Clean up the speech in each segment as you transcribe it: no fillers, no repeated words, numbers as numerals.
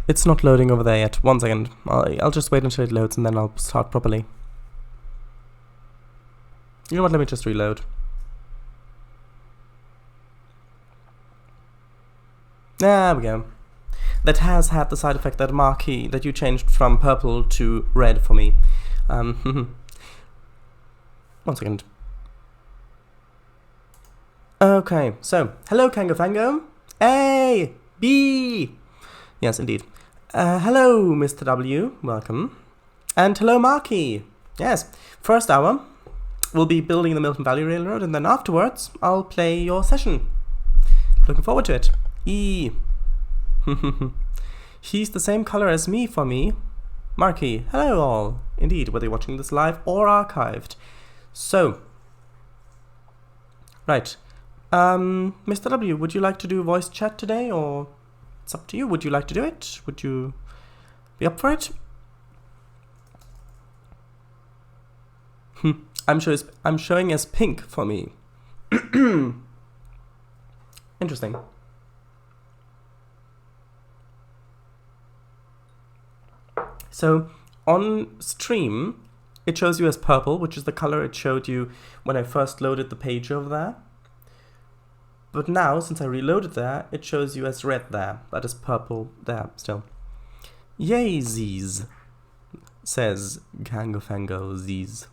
It's not loading over there yet. 1 second. I'll just wait until it loads and then I'll start properly. You know what? Let me just reload. There we go. That has had the side effect that marquee that you changed from purple to red for me. 1 second. Okay, so hello Kangofango. A B. Yes, indeed. Hello, Mr. W. Welcome. And hello, Marky. Yes, first hour we'll be building the Milton Valley Railroad, and then afterwards I'll play your session. Looking forward to it. E. He's the same color as me for me. Marky, hello all. Indeed, whether you're watching this live or archived. So, right. Mr. W, would you like to do voice chat today, or it's up to you? Would you like to do it? Would you be up for it? I'm showing as pink for me. Interesting. So on stream, it shows you as purple, which is the color it showed you when I first loaded the page over there. But now, since I reloaded there, it shows you as red there. That is purple there still. Yay, Z's, says Gangofango Z's.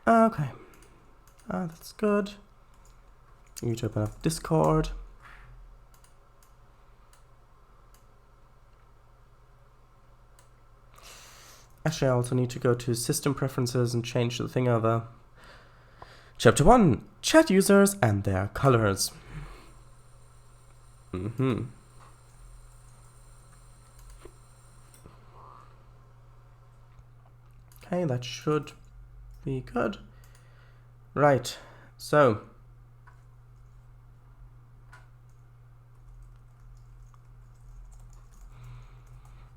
Okay. That's good. You need to open up Discord. Actually, I also need to go to System Preferences and change the thing over. Chapter 1, Chat Users and Their Colors. Okay, that should be good. Right, so.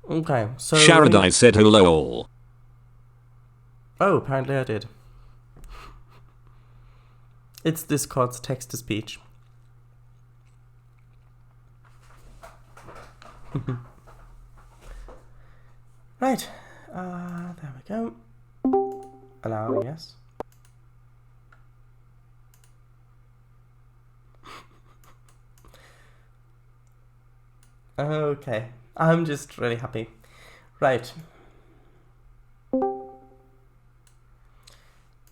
Okay, so... Sharadai said hello all. Oh, apparently I did. It's Discord's text-to-speech. Right, there we go. Allow, yes. Okay, I'm just really happy. Right.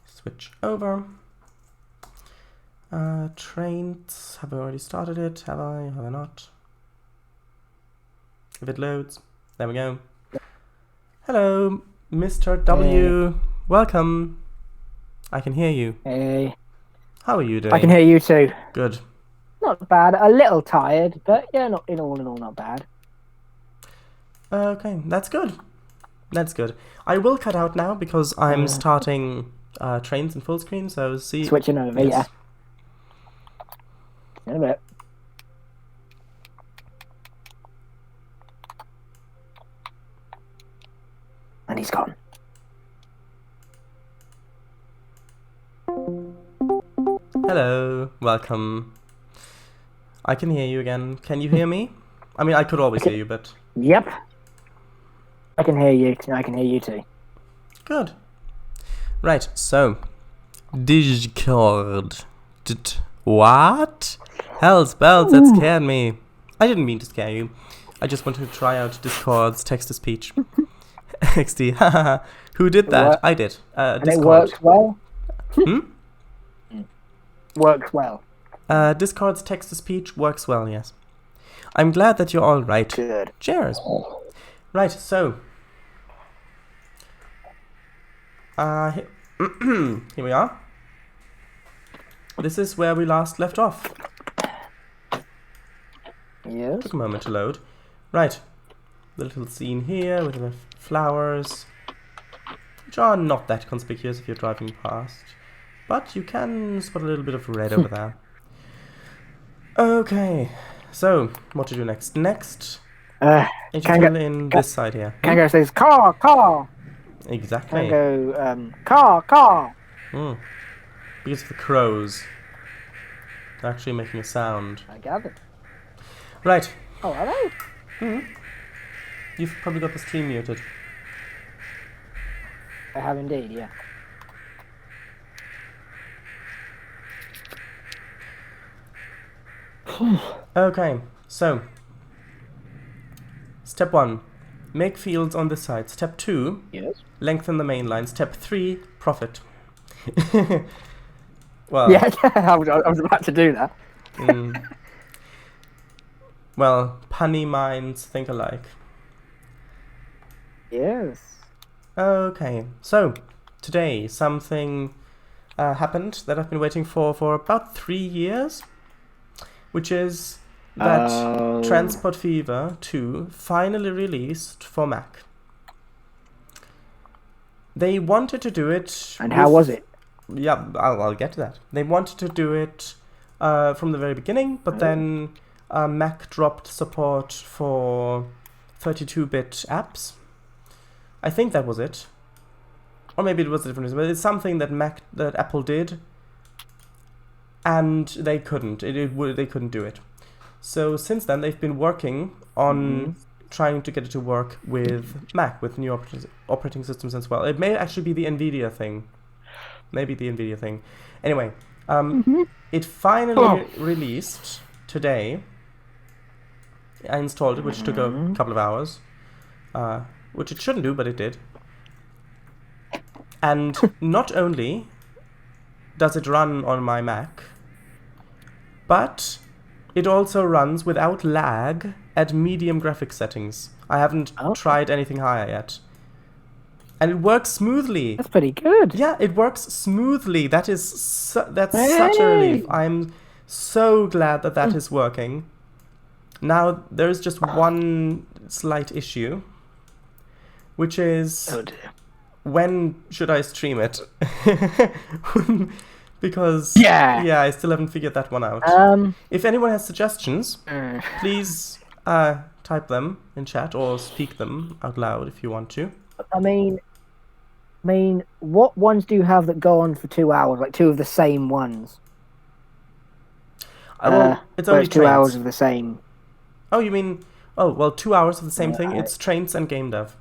Switch over. Trainz, have I already started it? Have I not? If it loads, there we go. Hello, Mr. W. Hey. Welcome. I can hear you. Hey. How are you doing? I can hear you too. Good. Not bad. A little tired, but yeah, not in all, not bad. Okay, that's good. That's good. I will cut out now because I'm starting Trainz in full screen, so see... Switching over, yes. yeah. In a bit. And he's gone. Hello, welcome. I can hear you again. Can you hear me? I mean, I could always hear you, but... Yep. I can hear you. I can hear you too. Good. Right, so... Discord. What? Hell's bells, that scared me. I didn't mean to scare you. I just wanted to try out Discord's text-to-speech. XD, haha. Who did that? I did. And Discord. it works well? Hmm? Works well. Discord's text-to-speech works well, yes. I'm glad that you're all right. Good. Cheers. Right, so... here we are. This is where we last left off. Yes. Took a moment to load. Right. The little scene here with the flowers, which are not that conspicuous if you're driving past. But you can spot a little bit of red over there. Okay. So, what to do next? Next, Kango in this side here. says, car! Exactly. I go, car. Mm. Because of the crows. They're actually making a sound. I gathered. Right. Oh, are they? You've probably got the stream muted. I have indeed, yeah. Okay, so step 1, make fields on this side. Step 2, Yes. lengthen the main line. Step 3, profit. Well, Yeah, I was about to do that. Well, punny minds think alike. Yes. Okay, so today something happened that I've been waiting for about 3 years, which is that Transport Fever 2 finally released for Mac. They wanted to do it. And how was it? Yeah, I'll get to that. They wanted to do it from the very beginning, but then Mac dropped support for 32-bit apps. I think that was it. Or maybe it was a different reason, but it's something that Apple did, and they couldn't. They couldn't do it. So since then, they've been working on trying to get it to work with Mac, with new operating systems as well. It may actually be the NVIDIA thing. Maybe the NVIDIA thing. Anyway, it finally released today. I installed it, which took a couple of hours, which it shouldn't do, but it did. And not only does it run on my Mac, but it also runs without lag at medium graphics settings. I haven't tried anything higher yet. And it works smoothly. That's pretty good. Yeah, it works smoothly. That's such a relief. I'm so glad that is working. Now, there's just one slight issue, which is... Oh dear. When should I stream it? Because I still haven't figured that one out. If anyone has suggestions, please type them in chat or speak them out loud if you want to. I mean, what ones do you have that go on for 2 hours? Like 2 of the same ones? Well, it's only 2 hours of the same. Oh, you mean? Oh, well, 2 hours of the same thing. It's Trainz and Game Dev.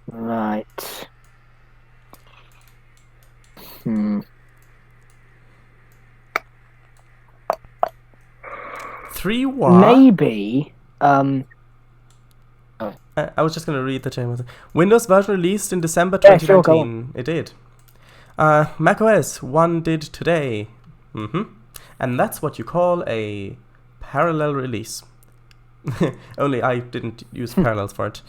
Right. 3 Maybe. I was just going to read the chain. Windows version released in December 2019. It did. macOS 1 did today. And that's what you call a parallel release. Only I didn't use parallels for it.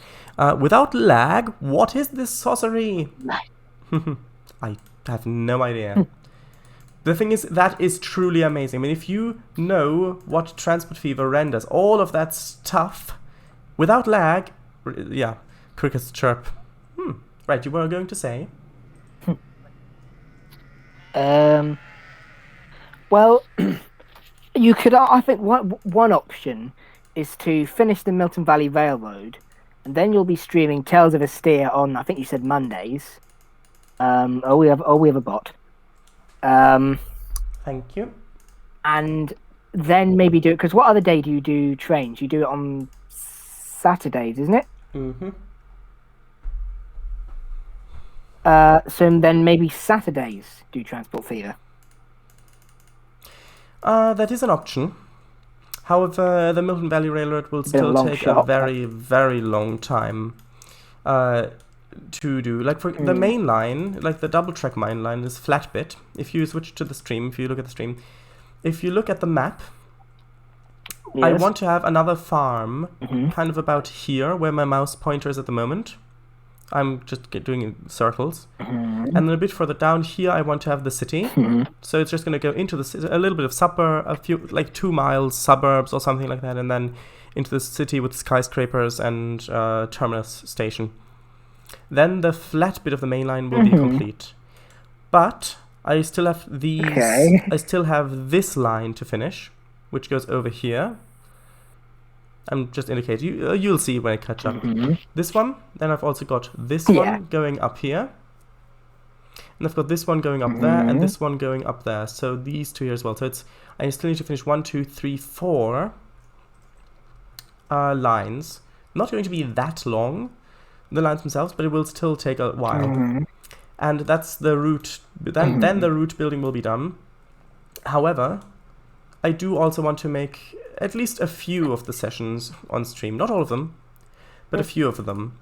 Without lag, what is this sorcery? I have no idea. The thing is, that is truly amazing. I mean, if you know what Transport Fever renders, all of that stuff, without lag, yeah, crickets chirp. Right, you were going to say? Well, you could. I think one option is to finish the Milton Valley Railroad, and then you'll be streaming Tales of Astea on, I think you said Mondays. We have a bot. Thank you. And then maybe do it, because what other day do you do Trainz? You do it on Saturdays, isn't it? So then maybe Saturdays do Transport Fever. That is an option. However, the Milton Valley Railroad will still take a very, very long time to do. Like for the main line, like the double track main line is flat bit. If you switch to the stream, if you look at the stream, if you look at the map, I want to have another farm kind of about here where my mouse pointer is at the moment. I'm just doing circles. And then a bit further down here, I want to have the city. So it's just going to go into the city, a little bit of suburb, a few, like 2 miles suburbs or something like that, and then into the city with skyscrapers and terminus station. Then the flat bit of the main line will be complete. But I still have these. I still have this line to finish, which goes over here. I'm just indicating. You'll see when I catch up. Mhm. This one. Then I've also got this Yeah. one going up here. And I've got this one going up there, and this one going up there. So these two here as well. So I still need to finish 1, 2, 3, 4 lines. Not going to be that long, the lines themselves, but it will still take a while. And that's the route. Then the route building will be done. However, I do also want to make at least a few of the sessions on stream. Not all of them, but a few of them.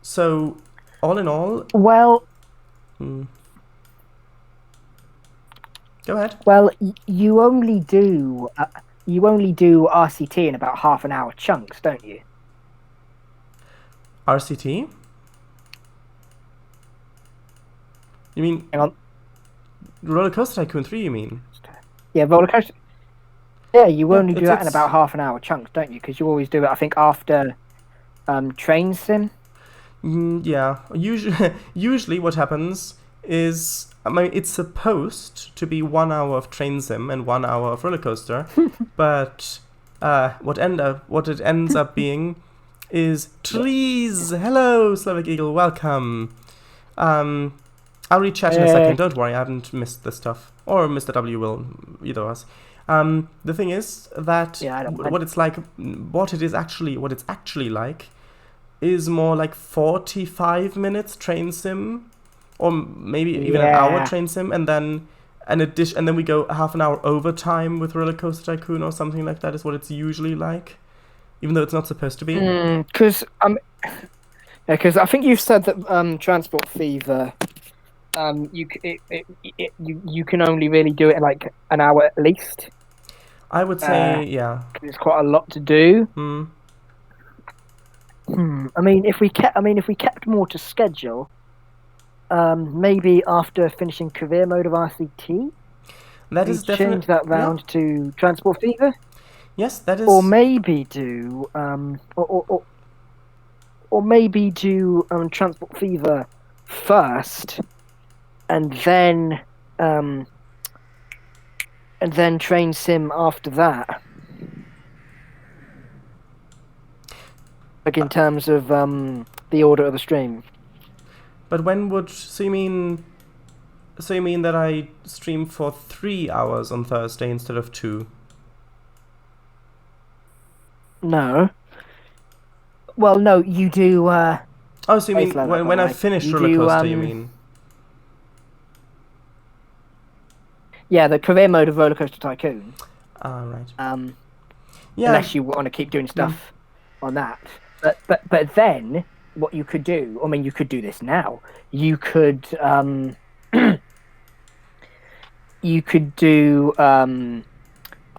So, all in all... Well... Go ahead. Well, you only do RCT in about half an hour chunks, don't you? RCT? You mean... Hang on. Roller Coaster Tycoon 3, you mean? Yeah, roller coaster. Yeah, you only do that in about half an hour chunks, don't you? Because you always do it, I think, after Trainz Sim. Yeah. Usually what happens is... I mean, it's supposed to be 1 hour of Trainz Sim and 1 hour of roller coaster, but what it ends up being is trees. Hello, Slavic Eagle, welcome. I'll read chat in a second. Don't worry, I haven't missed the stuff, or Mr. W will, either of us. The thing is that what it's actually like is more like 45 minutes Trainz Sim. Or maybe even an hour Trainz Sim, and then and then we go half an hour overtime with Roller Coaster Tycoon or something like that is what it's usually like, even though it's not supposed to be. Because I think you've said that Transport Fever, you can only really do it in like an hour at least. I would say, yeah. It's quite a lot to do. I mean, if we kept more to schedule. Maybe after finishing career mode of RCT, that is definitely change that round to Transport Fever. Yes, that is. Or maybe do maybe do Transport Fever first, and then Trainz Sim after that. Like in terms of the order of the stream. But when would... So you mean that I stream for 3 hours on Thursday instead of 2? No. Well, no, you do... oh, so you mean when I finish Roller Coaster, you mean? Yeah, the career mode of Roller Coaster Tycoon. Right. Yeah. Unless you want to keep doing stuff on that. But then... What you could do, I mean, you could do this now. You could do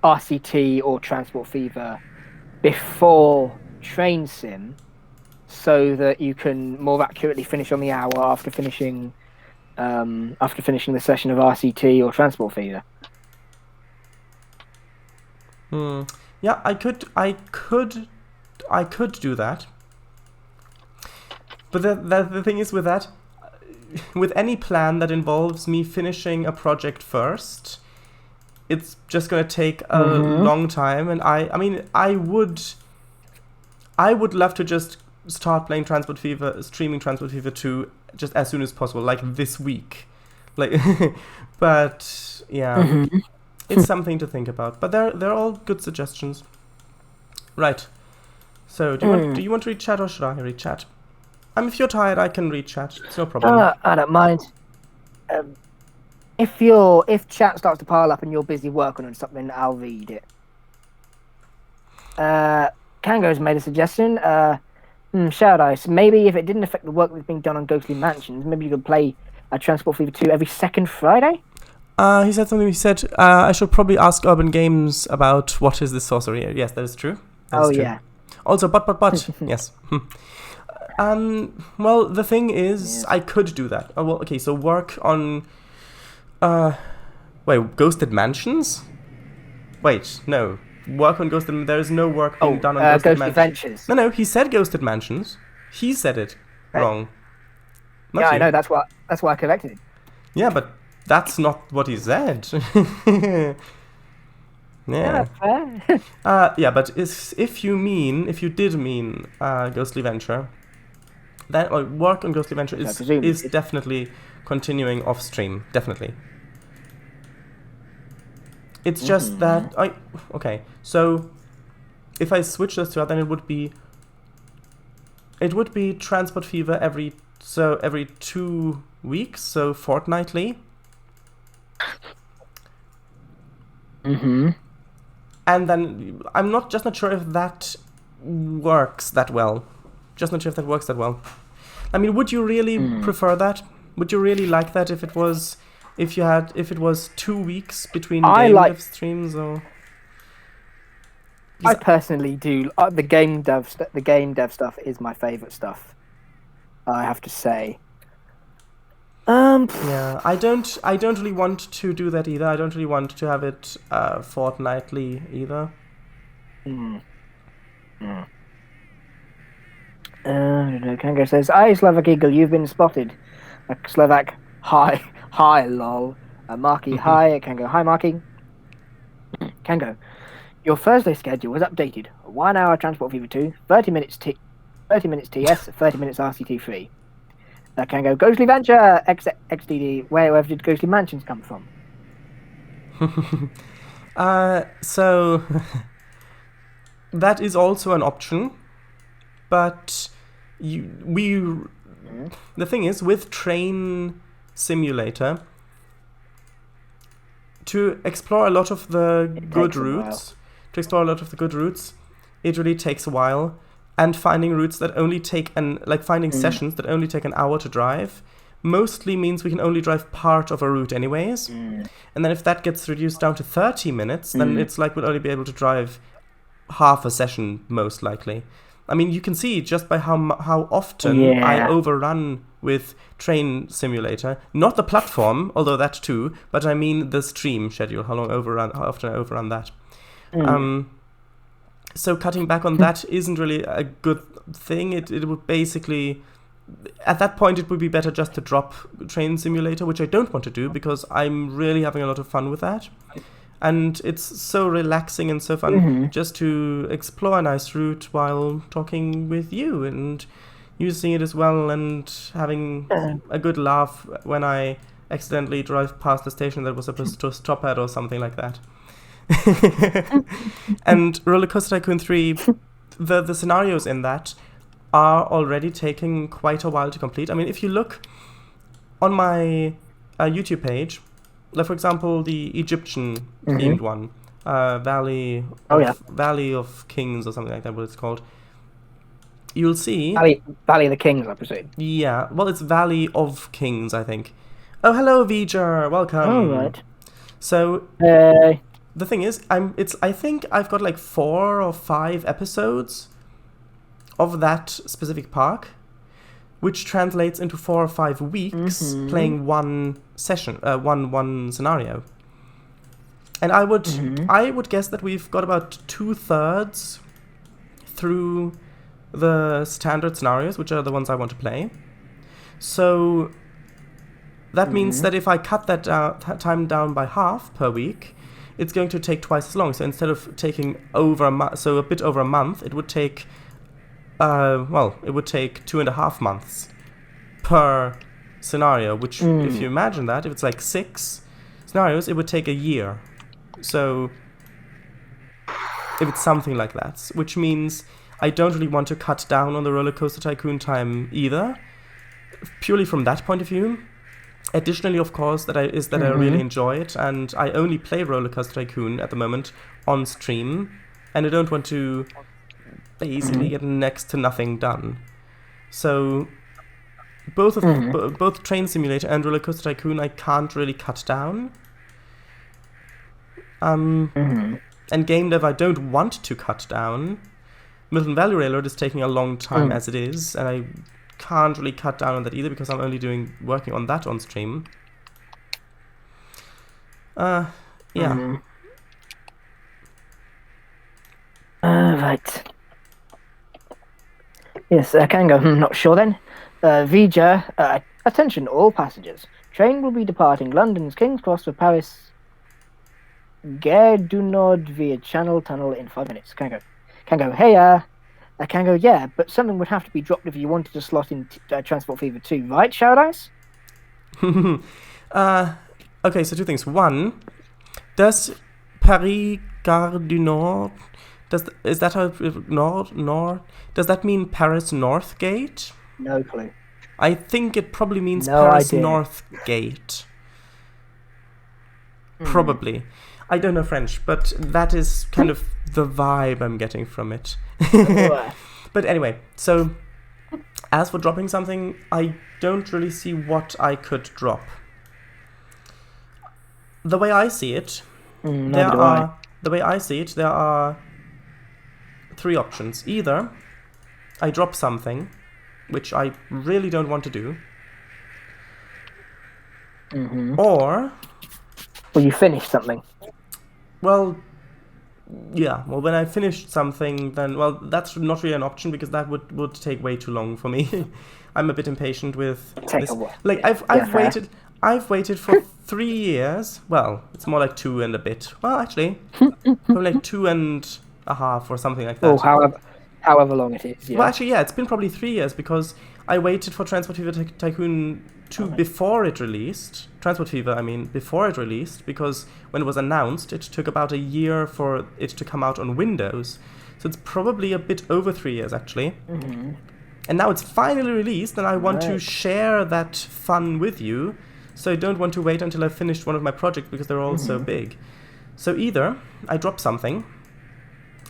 RCT or Transport Fever before Trainz Sim, so that you can more accurately finish on the hour after finishing the session of RCT or Transport Fever. Yeah, I could do that. But the thing is with that, with any plan that involves me finishing a project first, it's just going to take a long time. And I mean, I would love to just start playing streaming Transport Fever 2 just as soon as possible, like this week. Like, but yeah, it's something to think about. But they're all good suggestions. Right. So do you want to read chat or should I read chat? If you're tired, I can read chat. It's no problem. I don't mind. If chat starts to pile up and you're busy working on something, I'll read it. Kango's made a suggestion. Shout Ice. Maybe if it didn't affect the work that's being done on Ghostly Mansions, maybe you could play Transport Fever 2 every second Friday? He said something. He said, I should probably ask Urban Games about what is this sorcery. Yes, that is true. That is true. Yeah. Also, but, yes. Well, the thing is, I could do that. Oh, well, okay, so work on... wait, Ghosted Mansions? Wait, no. Work on Ghosted... There is no work being done on Ghosted Mansions. Adventures. No, he said Ghosted Mansions. He said it wrong. Yeah, I know, that's why I corrected it. Yeah, but that's not what he said. Yeah. Fair. Yeah, but if you did mean Ghostly Venture, that work on Ghostly Venture I presume is it is. definitely continuing off stream. Definitely. It's just that okay. So if I switch those two out, then it would be Transport Fever every 2 weeks, so fortnightly. And then I'm not sure if that works that well. Just not sure if that works that well. I mean, would you really prefer that? Would you really like that if it was 2 weeks between dev streams or? I personally do. The game dev stuff is my favorite stuff. I have to say. Yeah, I don't really want to do that either. I don't really want to have it fortnightly either. Kango says, "Hi, Slovak Eagle. You've been spotted." Slovak, hi, lol. Marky, hi. Kango, hi, Marky. Kango, your Thursday schedule was updated. 1 hour Transport Fever 2, 30 minutes TS, 30 minutes RCT3. Kango, Ghostly Venture, XDD. Where did Ghostly Mansions come from? So that is also an option, but the thing is, with Train Simulator, to explore a lot of the good routes, it really takes a while. And finding routes that only take sessions that only take an hour to drive, mostly means we can only drive part of a route anyways. And then if that gets reduced down to 30 minutes, then it's like we'll only be able to drive half a session, most likely. I mean, you can see just by how often I overrun with Train Simulator. Not the platform, although that too, but I mean the stream schedule, how often I overrun that. So cutting back on that isn't really a good thing. It would basically, at that point, it would be better just to drop Train Simulator, which I don't want to do because I'm really having a lot of fun with that. And it's so relaxing and so fun just to explore a nice route while talking with you and using it as well and having a good laugh when I accidentally drive past the station that was supposed to stop at or something like that. And Roller Coaster Tycoon 3, the scenarios in that are already taking quite a while to complete. I mean, if you look on my YouTube page, like for example, the Egyptian themed one, Valley of Kings or something like that, what it's called, you'll see... Valley of the Kings, I presume. Yeah, well, it's Valley of Kings, I think. Oh, hello, V'ger, welcome. Oh, right. So... The thing is, I think I've got like 4 or 5 episodes of that specific park, which translates into 4 or 5 weeks playing one session, one scenario. And I would guess that we've got about 2/3 through the standard scenarios, which are the ones I want to play. So that means that if I cut that time down by half per week, it's going to take twice as long. So instead of taking a bit over a month, it would take, it would take 2.5 months per scenario, which, if you imagine that, if it's like 6 scenarios, it would take a year. So if it's something like that, which means I don't really want to cut down on the Roller Coaster Tycoon time either, purely from that point of view. Additionally, of course, I really enjoy it, and I only play Roller Coaster Tycoon at the moment on stream, and I don't want to basically get next to nothing done. So both Train Simulator and Roller Coaster Tycoon I can't really cut down. And game dev I don't want to cut down. Milton Valley Railroad is taking a long time as it is, and I can't really cut down on that either because I'm only working on that on stream. Yeah. Right. Yes, can go. Not sure then. V'ger, attention all passengers. Train will be departing London's King's Cross for Paris Gare du Nord via Channel Tunnel in 5 minutes. Kango, hey, Kango, yeah, but something would have to be dropped if you wanted to slot in Transport Fever 2, right, Shout Ice? Okay, so two things. One, does Paris Gare du Nord... Is that how... Nord? Does that mean Paris North Gate? No clue. I think it probably means No Paris idea. North Gate. Probably. I don't know French, but that is kind of the vibe I'm getting from it. But anyway, so as for dropping something, I don't really see what I could drop. The way I see it, there are three options. Either I drop something, which I really don't want to do, or... Well, you finished something. Well, yeah. Well, when I finished something, then... Well, that's not really an option, because that would take way too long for me. I'm a bit impatient with this. Like, I've waited for 3 years. Well, it's more like 2 and a bit. Well, actually, probably like 2.5 or something like that. Oh, however long it is, yeah. Well, actually, yeah, it's been probably 3 years, because I waited for Transport Fever Tycoon 2 before it released. Transport Fever, I mean, before it released, because when it was announced, it took about a year for it to come out on Windows. So it's probably a bit over 3 years, actually. And now it's finally released, and I want to share that fun with you. So I don't want to wait until I've finished one of my projects, because they're all so big. So either I drop something,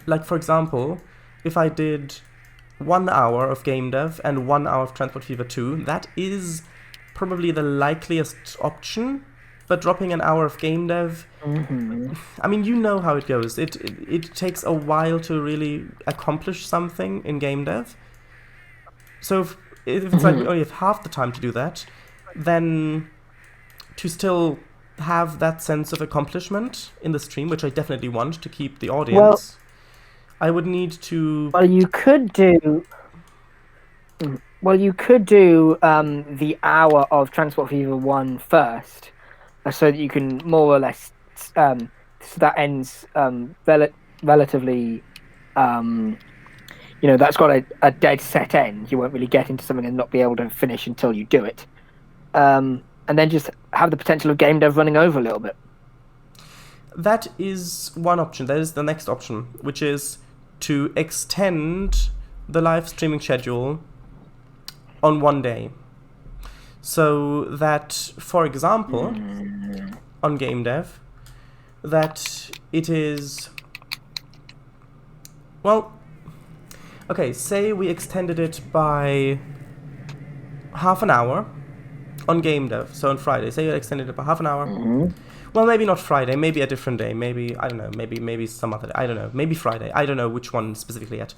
like, for example, if I did 1 hour of game dev and 1 hour of Transport Fever 2, that is probably the likeliest option. But dropping an hour of game dev, I mean, you know how it goes. It takes a while to really accomplish something in game dev. So if it's like we only have half the time to do that, then to still have that sense of accomplishment in the stream, which I definitely want to keep the audience, I would need to... Well, you could do the hour of Transport Fever 1 first, so that you can more or less... so that ends relatively... that's got a dead set end. You won't really get into something and not be able to finish until you do it. And then just have the potential of game dev running over a little bit. That is one option. That is the next option, which is to extend the live streaming schedule on one day. So that, for example, on game dev, that it is... Well, okay, say we extended it by half an hour on game dev, so on Friday. Say you extended it by half an hour. Well, maybe not Friday, maybe a different day, maybe, I don't know, maybe some other day, I don't know, maybe Friday, I don't know which one specifically yet.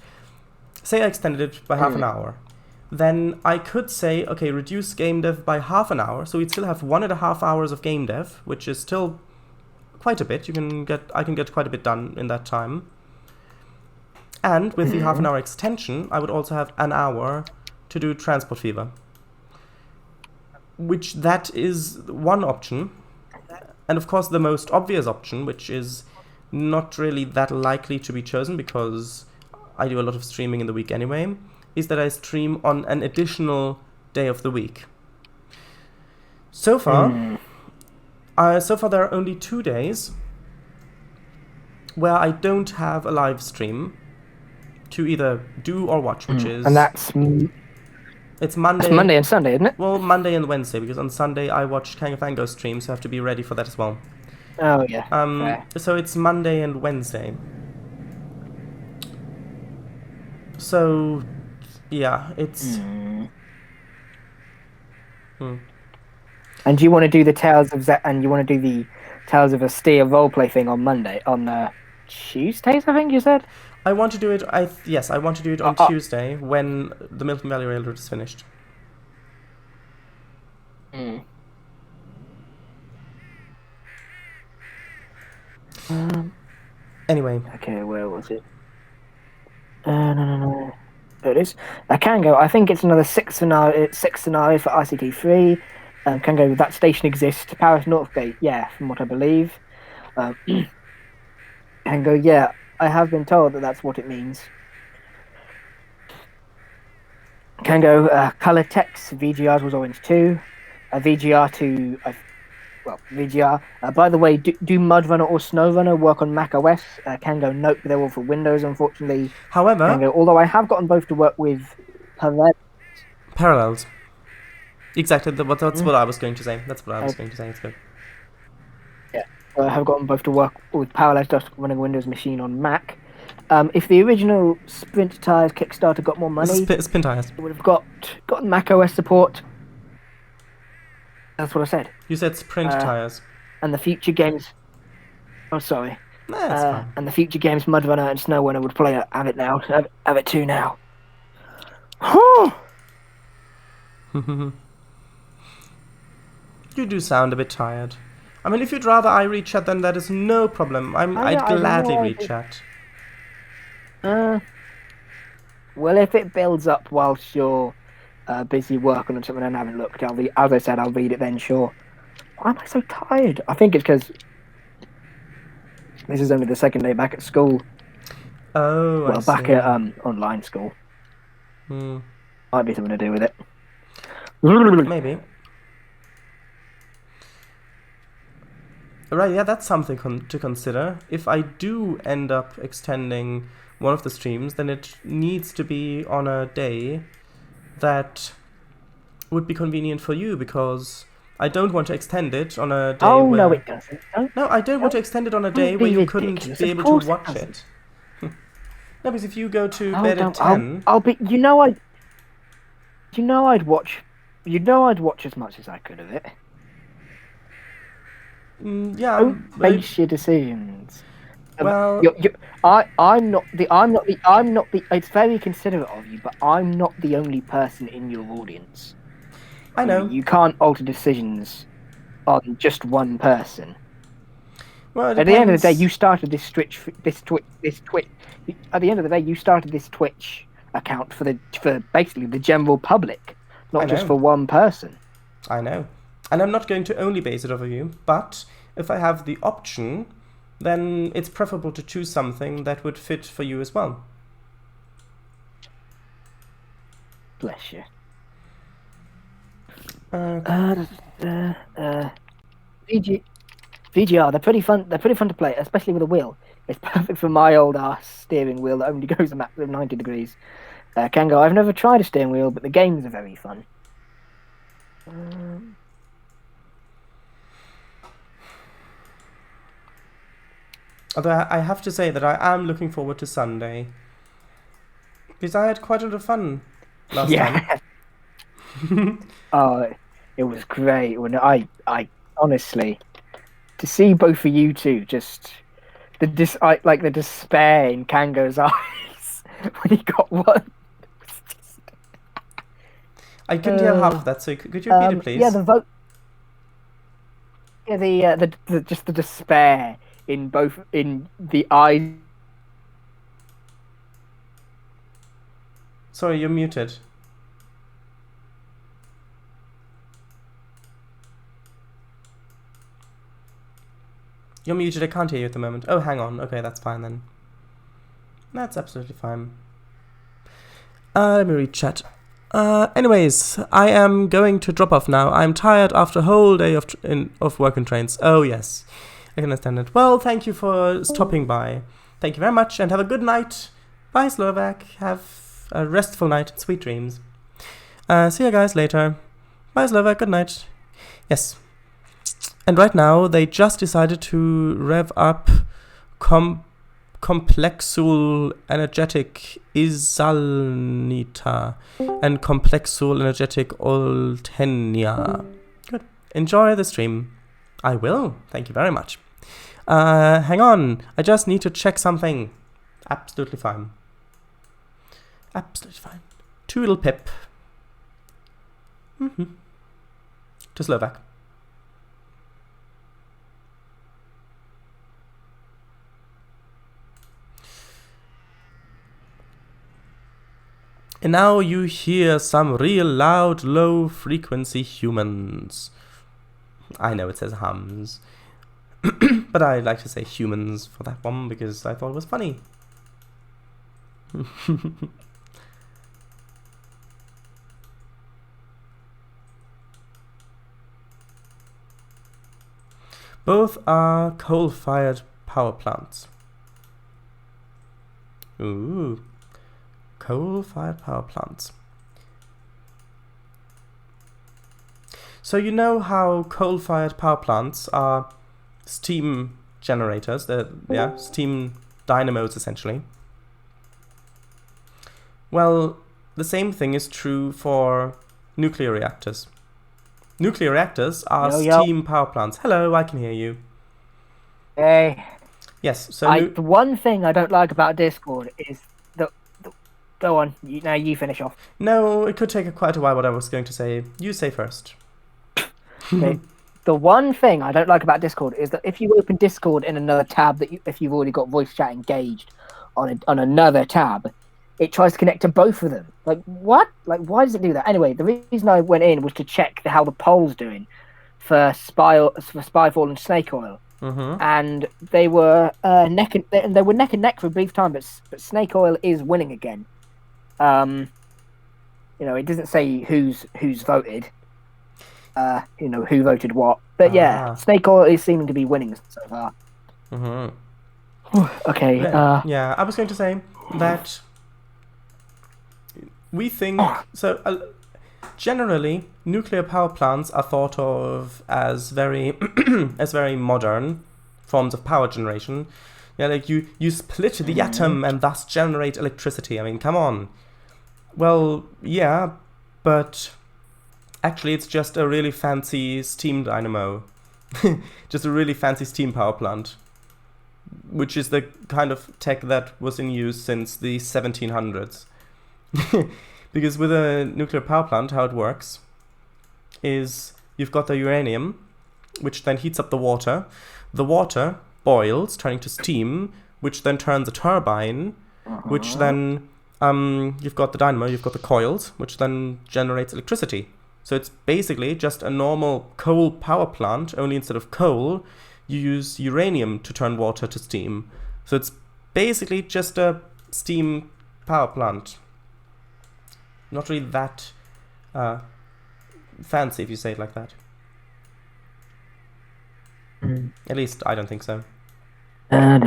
Say I extended it by half an hour. Then I could say, okay, reduce game dev by half an hour, so we'd still have 1.5 hours of game dev, which is still quite a bit. I can get quite a bit done in that time. And with the half an hour extension, I would also have an hour to do Transport Fever. Which that is one option. And of course the most obvious option, which is not really that likely to be chosen because I do a lot of streaming in the week anyway, is that I stream on an additional day of the week. So far there are only 2 days where I don't have a live stream to either do or watch, which is... And that's... It's Monday. That's Monday and Sunday, isn't it? Well, Monday and Wednesday, because on Sunday I watch Kang of Ango stream, so I have to be ready for that as well. Oh, yeah. So it's Monday and Wednesday. So, yeah, it's... And you want to do the Tales of and you want to do the Tales of Astia roleplay thing on Monday, on Tuesdays, I think you said? I want to do it. Yes, I want to do it on Tuesday when the Milton Valley Railroad is finished. Anyway. Okay, where was it? No. There it is. I can go. I think it's another six scenario for ICT3. Can go. That station exists. Paris Northgate. Yeah, from what I believe. Kango, yeah, I have been told that that's what it means. Kango, color text, VGRs was orange too. VGR to, VGR. By the way, do Mudrunner or Snowrunner work on Mac OS? Kango, nope, they're all for Windows, unfortunately. However, Kango, although I have gotten both to work with parallels. Exactly, that's what I was going to say. That's what I was going to say. It's good. Yeah, I have gotten both to work with Parallels just running a Windows machine on Mac. If the original Sprint Tires Kickstarter got more money, Spin tires. it would have gotten Mac OS support. That's what I said. You said sprint tires. And the future games. Oh, sorry. Nah, that's fine. And the future games, Mudrunner and Snowrunner would play have it now. Have it too now. You do sound a bit tired. I mean, if you'd rather I read chat, then that is no problem. I'd gladly read chat. Well, if it builds up whilst you're busy working on something and haven't looked, as I said, I'll read it then, sure. Why am I so tired? I think it's because this is only the second day back at school. Oh, well, back at online school. Might be something to do with it. Maybe. Right, yeah, that's something to consider. If I do end up extending one of the streams, then it needs to be on a day that would be convenient for you, because I don't want to extend it on a day where... no, it doesn't. No, I don't want to extend it on a day where you couldn't be able to watch it. No, because if you go to bed at 10... I'd watch as much as I could of it. Yeah, don't base your decisions. Well, I'm not the. It's very considerate of you, but I'm not the only person in your audience. I know. You can't alter decisions on just one person. Well, at the end of the day, you started this Twitch. At the end of the day, you started this Twitch account for basically the general public, not just for one person. I know. And I'm not going to only base it over you, but if I have the option, then it's preferable to choose something that would fit for you as well. Bless you. VGR, they're pretty fun. They're pretty fun to play, especially with a wheel. It's perfect for my old ass steering wheel that only goes a maximum 90 degrees. Kango, I've never tried a steering wheel, but the games are very fun. Although I have to say that I am looking forward to Sunday, because I had quite a lot of fun last time. Oh, it was great. When I honestly, to see both of you two, just the despair in Kango's eyes when he got one. I couldn't hear half of that, so could you repeat it, please? Yeah, the vote. Yeah, just the despair in the eyes. Sorry, you're muted. You're muted, I can't hear you at the moment. Oh, hang on. Okay, that's fine then. That's absolutely fine. Let me read chat. Anyways, I am going to drop off now. I'm tired after a whole day of work and trains. Oh, yes. I can understand it. Well, thank you for stopping by. Thank you very much, and have a good night. Bye, Slovak. Have a restful night. Sweet dreams. See you guys later. Bye, Slovak. Good night. Yes. And right now, they just decided to rev up complexul energetic isalnita and complexul energetic oltenia. Good. Enjoy the stream. I will. Thank you very much. Hang on. I just need to check something. Absolutely fine. Absolutely fine. Toodle pip. To Slovak. And now you hear some real loud, low frequency humans. I know it says hums. But I like to say humans for that one because I thought it was funny. Both are coal-fired power plants. Ooh. Coal-fired power plants. So you know how coal-fired power plants are steam generators? They're steam dynamos, essentially. Well, the same thing is true for nuclear reactors. Nuclear reactors are steam power plants. Hello, I can hear you. Hey. Yes, so... the one thing I don't like about Discord is the go on, now you finish off. No, it could take quite a while what I was going to say. You say first. Okay. The one thing I don't like about Discord is that if you open Discord in another tab, if you've already got voice chat engaged on another tab, it tries to connect to both of them. Like, what? Like, why does it do that? Anyway, the reason I went in was to check how the poll's doing for Spyfall and Snake Oil. Mm-hmm. And they were neck and neck for a brief time, but Snake Oil is winning again. It doesn't say who's voted. Who voted what. But yeah, Snake Oil is seeming to be winning so far. Mm-hmm. Okay. Yeah, I was going to say that we think so. Generally, nuclear power plants are thought of as very modern forms of power generation. Yeah, like you split the atom and thus generate electricity. I mean, come on. Well, yeah, but actually it's just a really fancy steam dynamo. Just a really fancy steam power plant, which is the kind of tech that was in use since the 1700s. Because with a nuclear power plant, how it works is you've got the uranium, which then heats up the water. The water boils, turning to steam, which then turns a turbine, which then you've got the dynamo, you've got the coils, which then generates electricity. So it's basically just a normal coal power plant, only instead of coal, you use uranium to turn water to steam. So it's basically just a steam power plant. Not really that fancy, if you say it like that. At least I don't think so. I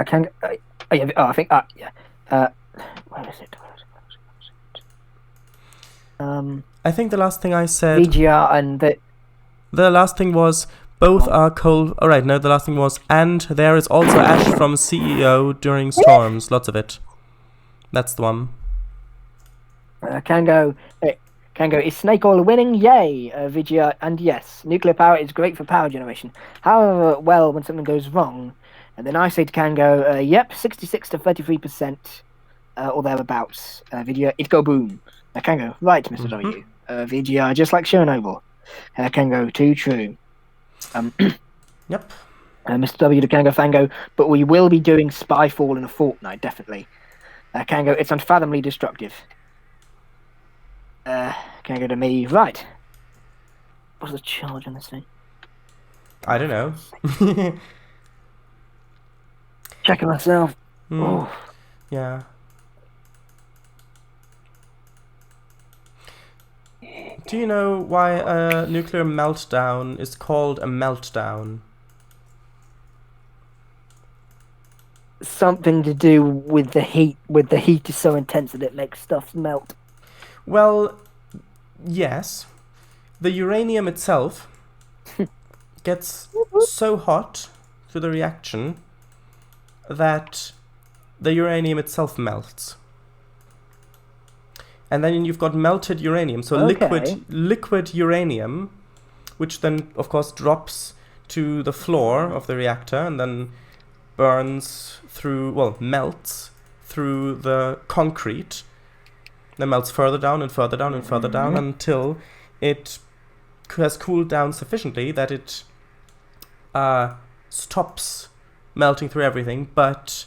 can. I think. Yeah. Where is it? I think the last thing I said. VGR and the last thing was both are coal. All right, no, the last thing was, and there is also ash from CEO during storms. Lots of it. That's the one. Kango, is Snake Oil winning? Yay! VGR, and yes, nuclear power is great for power generation. However, well, when something goes wrong, and then I say to Kango, yep, 66 to 33%, or thereabouts. VGR, it go boom. Kango, right, Mr. W. VGR, just like Chernobyl. Kango, too true. Yep. Mr. W to Kango Fango, but we will be doing Spyfall in a fortnight, definitely. Kango, it's unfathomably destructive. Kango to me, right. What's the charge on this thing? I don't know. Checking myself. Oh. Yeah. Do you know why a nuclear meltdown is called a meltdown? Something to do with the heat. With the heat is so intense that it makes stuff melt. Well, yes. The uranium itself gets so hot through the reaction that the uranium itself melts. And then you've got melted uranium, so liquid uranium, which then, of course, drops to the floor of the reactor and then burns through, well, melts through the concrete. Then melts further down and further down and further down until it has cooled down sufficiently that it stops melting through everything. But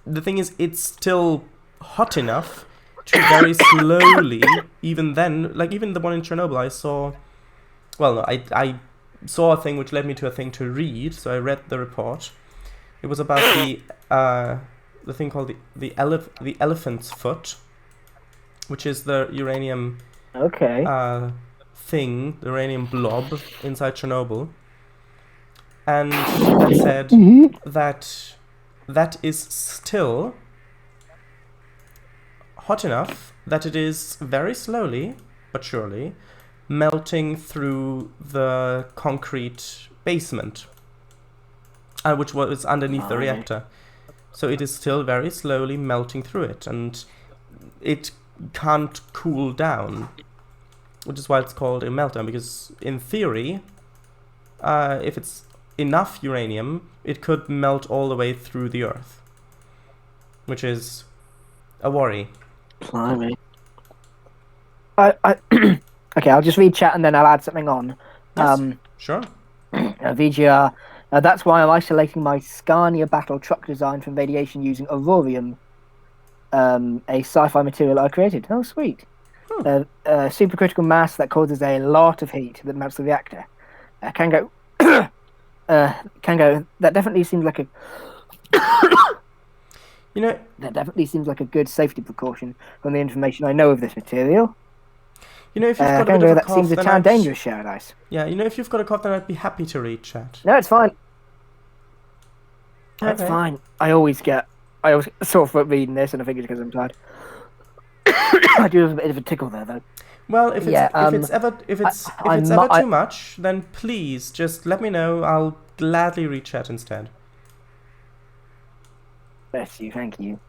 the thing is, it's still hot enough to very slowly, even then, like even the one in Chernobyl, I saw, well, no, I saw a thing which led me to a thing to read, so I read the report. It was about the thing called the elephant's foot, which is the uranium thing, the uranium blob inside Chernobyl. And it said that is still hot enough that it is very slowly but surely melting through the concrete basement, which was underneath the reactor. So it is still very slowly melting through it, and it can't cool down, which is why it's called a meltdown, because in theory, if it's enough uranium, it could melt all the way through the Earth, which is a worry. Blimey. Okay, I'll just read chat and then I'll add something on. Yes, sure. VGR. That's why I'm isolating my Scania battle truck design from radiation using aurorium, a sci-fi material I created. Oh, sweet. Supercritical mass that causes a lot of heat that melts the reactor. Kango. Kango, that definitely seems like a... that definitely seems like a good safety precaution from the information I know of this material. If you've got a bit of a that cough, seems a tad dangerous, Paradise. Yeah, if you've got a cough, then I'd be happy to read chat. No, it's fine. That's fine. I always sort of reading this, and I think it's because I'm tired. I do have a bit of a tickle there, though. Well, if it's ever too much, then please just let me know. I'll gladly read chat instead. Bless you, thank you.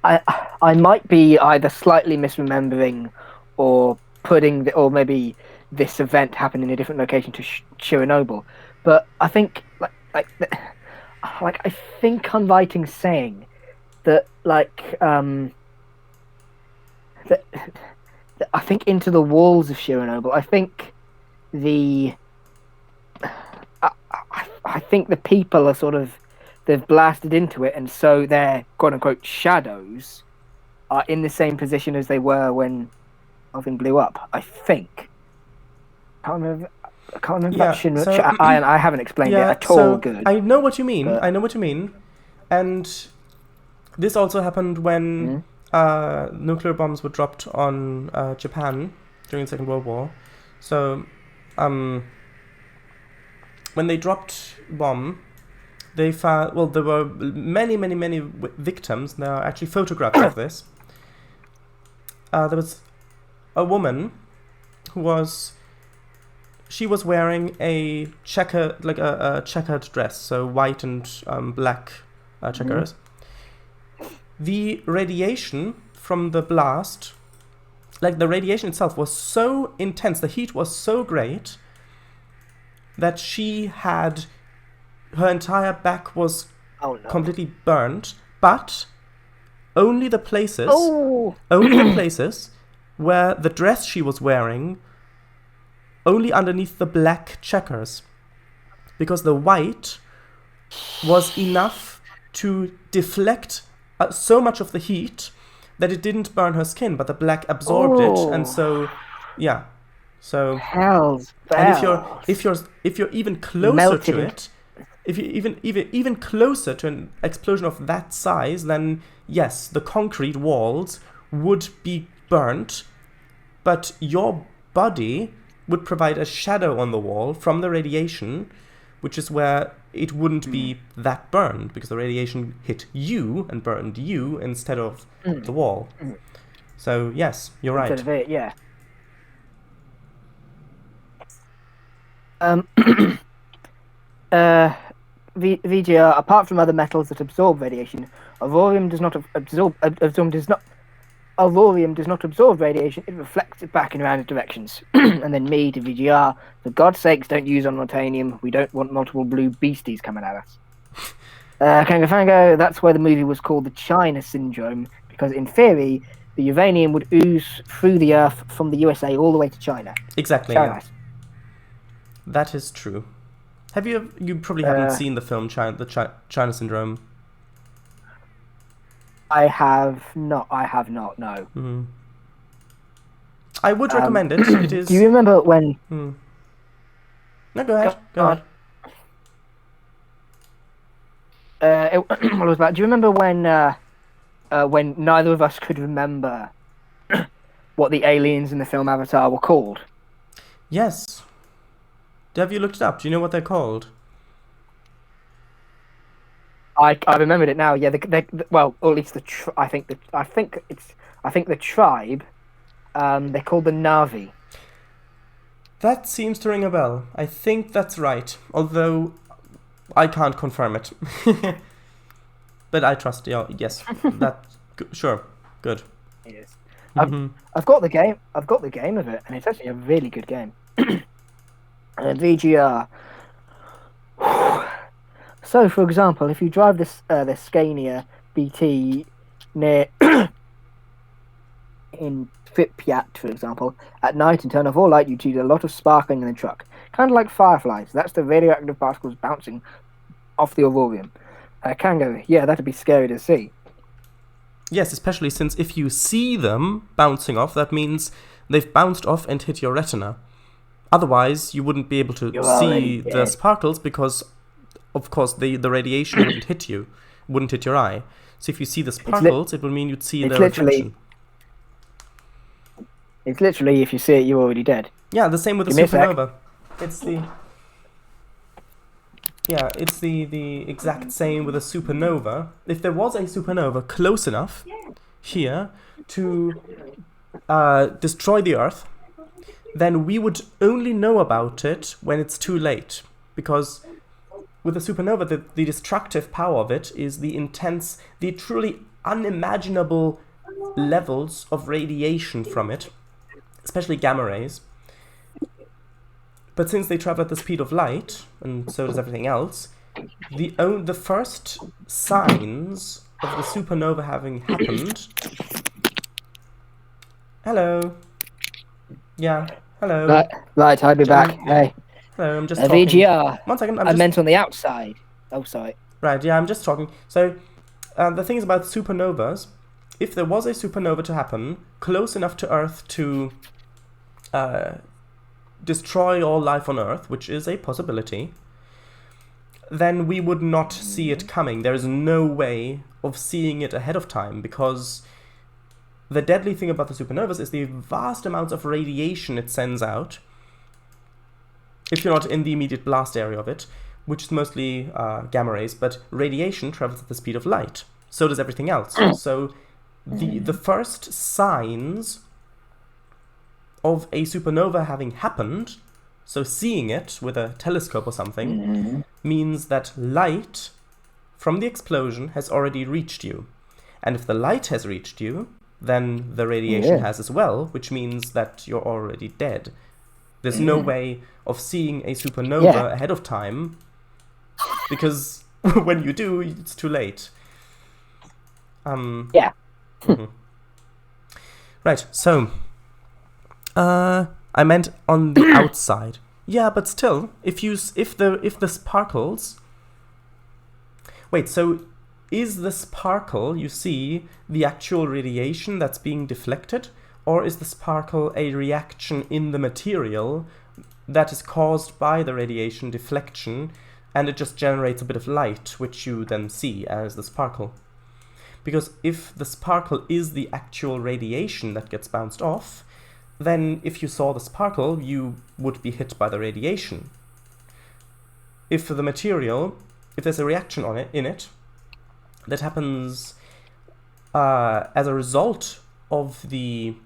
I might be either slightly misremembering or or maybe this event happened in a different location to Chernobyl, but I think I think I'm right in saying that that I think into the walls of Chernobyl, I think the people are sort of, they've blasted into it, and so their quote-unquote shadows are in the same position as they were when everything blew up, I think. I can't remember that I haven't explained it at all good. I know what you mean. And this also happened when nuclear bombs were dropped on Japan during the Second World War. So, when they dropped bomb, they found, well, there were many victims. There are actually photographs of this. There was a woman who was wearing a checkered dress, so white and black checkers. The radiation from the blast, the radiation itself was so intense, the heat was so great that her entire back was completely burnt, but only the places where the dress she was wearing, only underneath the black checkers, because the white was enough to deflect so much of the heat that it didn't burn her skin, but the black absorbed it, and so Hells and if you're even closer to it, if you even closer to an explosion of that size, then yes, the concrete walls would be burnt, but your body would provide a shadow on the wall from the radiation, which is where it wouldn't be that burned, because the radiation hit you and burned you instead of the wall. So yes, you're right. Instead of it, yeah. VGR, apart from other metals that absorb radiation, aurorium does not absorb radiation, it reflects it back in random directions. And then me to VGR, for God's sakes, don't use unmultanium. We don't want multiple blue beasties coming at us. Kangafango, that's why the movie was called the China Syndrome, because in theory, the uranium would ooze through the earth from the USA all the way to China. Exactly. Very yeah. nice. That is true. You probably haven't seen the film China Syndrome. I have not. No. Mhm. I would recommend it. It is. Do you remember when? No, go ahead. Go ahead. What it was about? Do you remember when neither of us could remember what the aliens in the film Avatar were called? Yes. Have you looked it up? Do you know what they're called? I remembered it now. Yeah, well, or at least I think the tribe. They're called the Na'vi. That seems to ring a bell. I think that's right. Although I can't confirm it. But I trust you. Yes. Sure. Good. Yes. Mhm. I've got the game. I've got the game of it, and it's actually a really good game. VGR. So, for example, if you drive this the Scania BT near in Pripyat, for example, at night and turn off all light, you see a lot of sparkling in the truck, kind of like fireflies. That's the radioactive particles bouncing off the aurorium. Kango, yeah, that'd be scary to see. Yes, especially since if you see them bouncing off, that means they've bounced off and hit your retina. Otherwise, you wouldn't be able to see the sparkles because, of course, the radiation wouldn't hit you, wouldn't hit your eye. So if you see the sparkles, it would mean you'd see the reflection. It's literally, if you see it, you're already dead. Yeah, the same with the supernova. It's the exact same with a supernova. If there was a supernova close enough here to destroy the Earth, then we would only know about it when it's too late. Because with a supernova, the destructive power of it is the truly unimaginable levels of radiation from it, especially gamma rays. But since they travel at the speed of light, and so does everything else, the first signs of the supernova having happened... Hello. Yeah, hello. Right, I'll be back. Hey. Hello, I'm just talking. VGR. 1 second, I meant on the outside. Oh, sorry. Right, yeah, I'm just talking. So, the thing is about supernovas, if there was a supernova to happen, close enough to Earth to destroy all life on Earth, which is a possibility, then we would not see it coming. There is no way of seeing it ahead of time, because the deadly thing about the supernovas is the vast amounts of radiation it sends out, if you're not in the immediate blast area of it, which is mostly gamma rays, but radiation travels at the speed of light. So does everything else. So the first signs of a supernova having happened, so seeing it with a telescope or something, means that light from the explosion has already reached you. And if the light has reached you, then the radiation has as well, which means that you're already dead. There's no way of seeing a supernova ahead of time, because when you do, it's too late. Right, so... I meant on the outside. Yeah, but still, if the sparkles... Wait, so is the sparkle you see the actual radiation that's being deflected, or is the sparkle a reaction in the material that is caused by the radiation deflection, and it just generates a bit of light, which you then see as the sparkle? Because if the sparkle is the actual radiation that gets bounced off, then if you saw the sparkle, you would be hit by the radiation. If the material, if there's a reaction in it, that happens as a result of the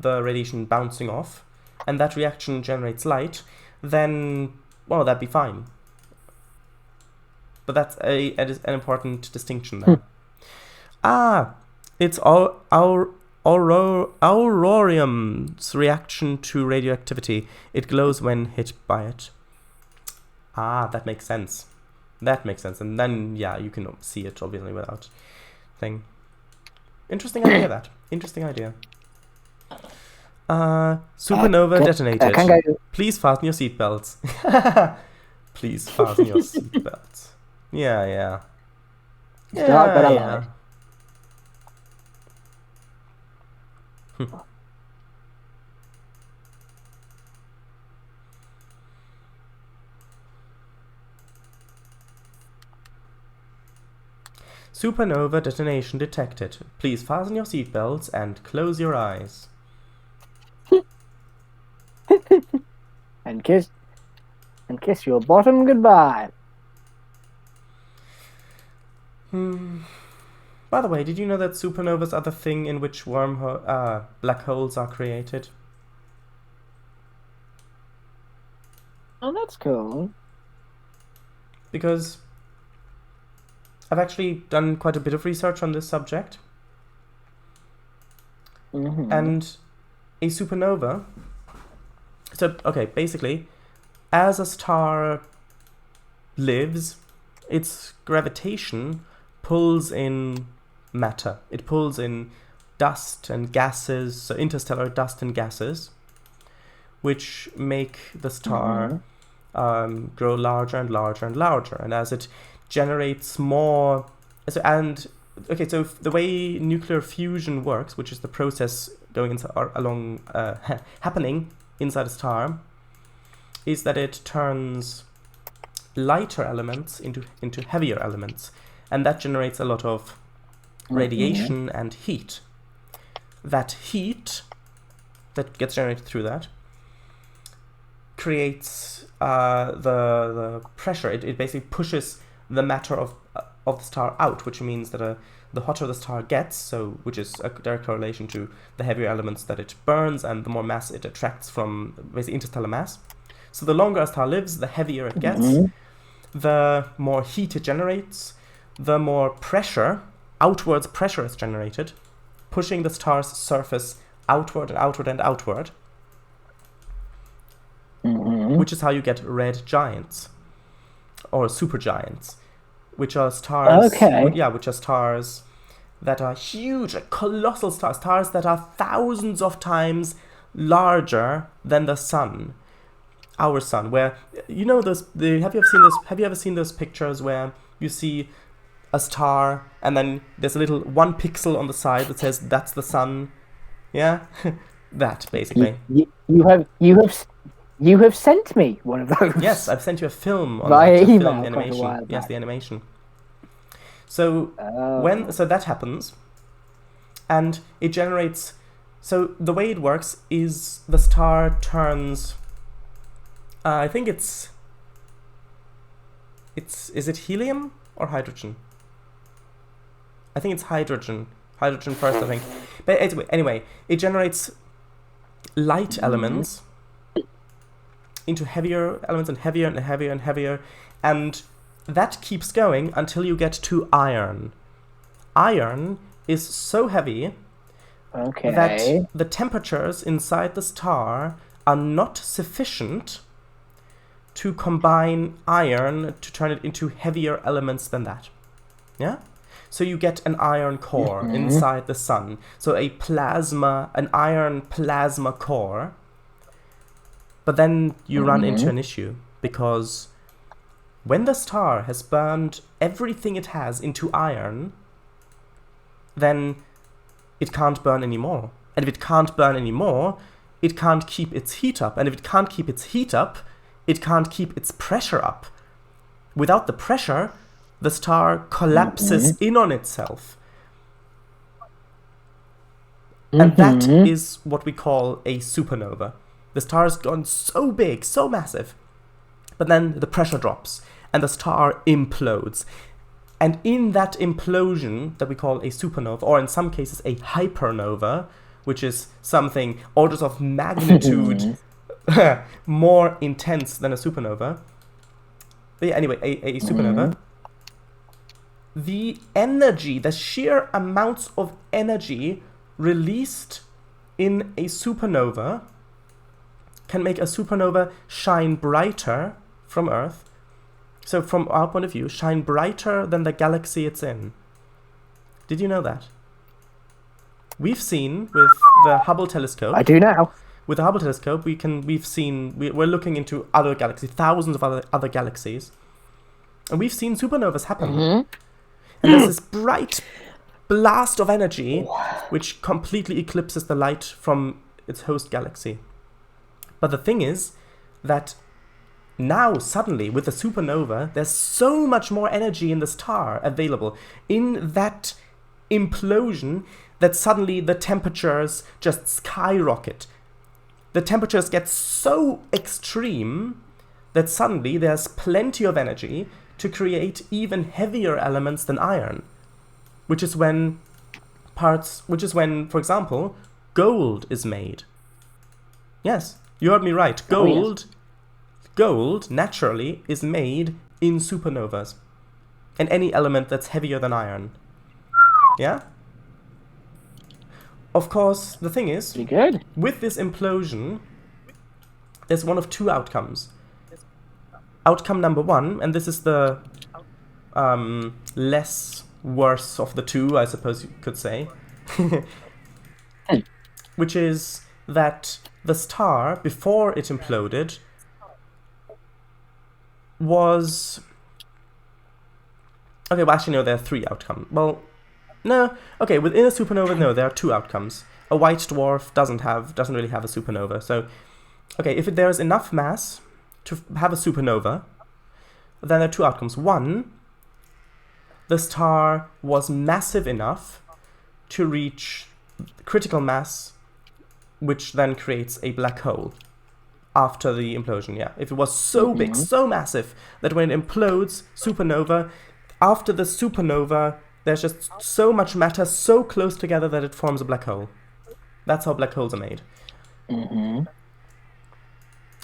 radiation bouncing off, and that reaction generates light, then, well, that'd be fine. But that's an important distinction there. It's aurorium's reaction to radioactivity. It glows when hit by it. That makes sense. That makes sense. And then, yeah, you can see it, obviously, without thing. Interesting idea, that. Interesting idea. Supernova detonated. Please fasten your seatbelts. Please fasten your seatbelts. Yeah. Supernova detonation detected. Please fasten your seatbelts and close your eyes. And kiss your bottom goodbye. By the way, did you know that supernovas are the thing in which black holes are created? Oh, that's cool. Because I've actually done quite a bit of research on this subject. And a supernova... So, okay, basically, as a star lives, its gravitation pulls in matter. It pulls in dust and gases, so interstellar dust and gases, which make the star grow larger and larger and larger. And as it generates more... So the way nuclear fusion works, which is the process happening inside a star, is that it turns lighter elements into heavier elements, and that generates a lot of radiation and heat. That heat that gets generated through that creates the pressure. It basically pushes the matter of the star out, which means that the hotter the star gets, which is a direct correlation to the heavier elements that it burns and the more mass it attracts from basically interstellar mass. So the longer a star lives, the heavier it gets, the more heat it generates, the more pressure, outwards pressure is generated, pushing the star's surface outward and outward and outward, which is how you get red giants or supergiants, which are stars. Which are stars that are huge, like colossal stars that are thousands of times larger than the sun, our sun. Where have you ever seen those pictures where you see a star and then there's a little 1 pixel on the side that says that's the sun? Yeah, that basically. You have sent me one of those. Yes, I've sent you a film on via that, email film, the animation. quite a while back. Yes, the animation. So so that happens, and it generates. So the way it works is the star turns. I think it's. Is it helium or hydrogen? I think it's hydrogen. Hydrogen first, I think. But anyway, it generates light elements into heavier elements and heavier and heavier and heavier, and that keeps going until you get to iron. Iron is so heavy that the temperatures inside the star are not sufficient to combine iron to turn it into heavier elements than that. Yeah? So you get an iron core inside the sun. So an iron plasma core. But then you run into an issue, because when the star has burned everything it has into iron, then it can't burn anymore. And if it can't burn anymore, it can't keep its heat up. And if it can't keep its heat up, it can't keep its pressure up. Without the pressure, the star collapses in on itself. And that is what we call a supernova. The star has gone so big, so massive, but then the pressure drops and the star implodes. And in that implosion that we call a supernova, or in some cases a hypernova, which is something orders of magnitude more intense than a supernova. But yeah, anyway, a supernova. The energy, the sheer amounts of energy released in a supernova can make a supernova shine brighter from Earth. So from our point of view, shine brighter than the galaxy it's in. Did you know that? We've seen with the Hubble telescope. I do now. With the Hubble telescope, we're looking into other galaxies, thousands of other galaxies, and we've seen supernovas happen. And there's this bright blast of energy which completely eclipses the light from its host galaxy. But the thing is that now, suddenly, with the supernova, there's so much more energy in the star available in that implosion that suddenly the temperatures just skyrocket. The temperatures get so extreme that suddenly there's plenty of energy to create even heavier elements than iron, which is when, for example, gold is made. Yes, you heard me right. Gold, naturally, is made in supernovas. And any element that's heavier than iron. Yeah? Of course, the thing is, Pretty good. with this implosion, there's one of two outcomes. Outcome number one, and this is the less worse of the two, I suppose you could say, which is that the star, before it imploded, was... Okay, well, actually, no, there are three outcomes. Well, no. Okay, within a supernova, no, there are two outcomes. A white dwarf doesn't really have a supernova. So, okay, if there is enough mass to have a supernova, then there are two outcomes. One, the star was massive enough to reach critical mass, which then creates a black hole. After the implosion, yeah. If it was so big, so massive, that when it implodes, supernova, after the supernova, there's just so much matter so close together that it forms a black hole. That's how black holes are made.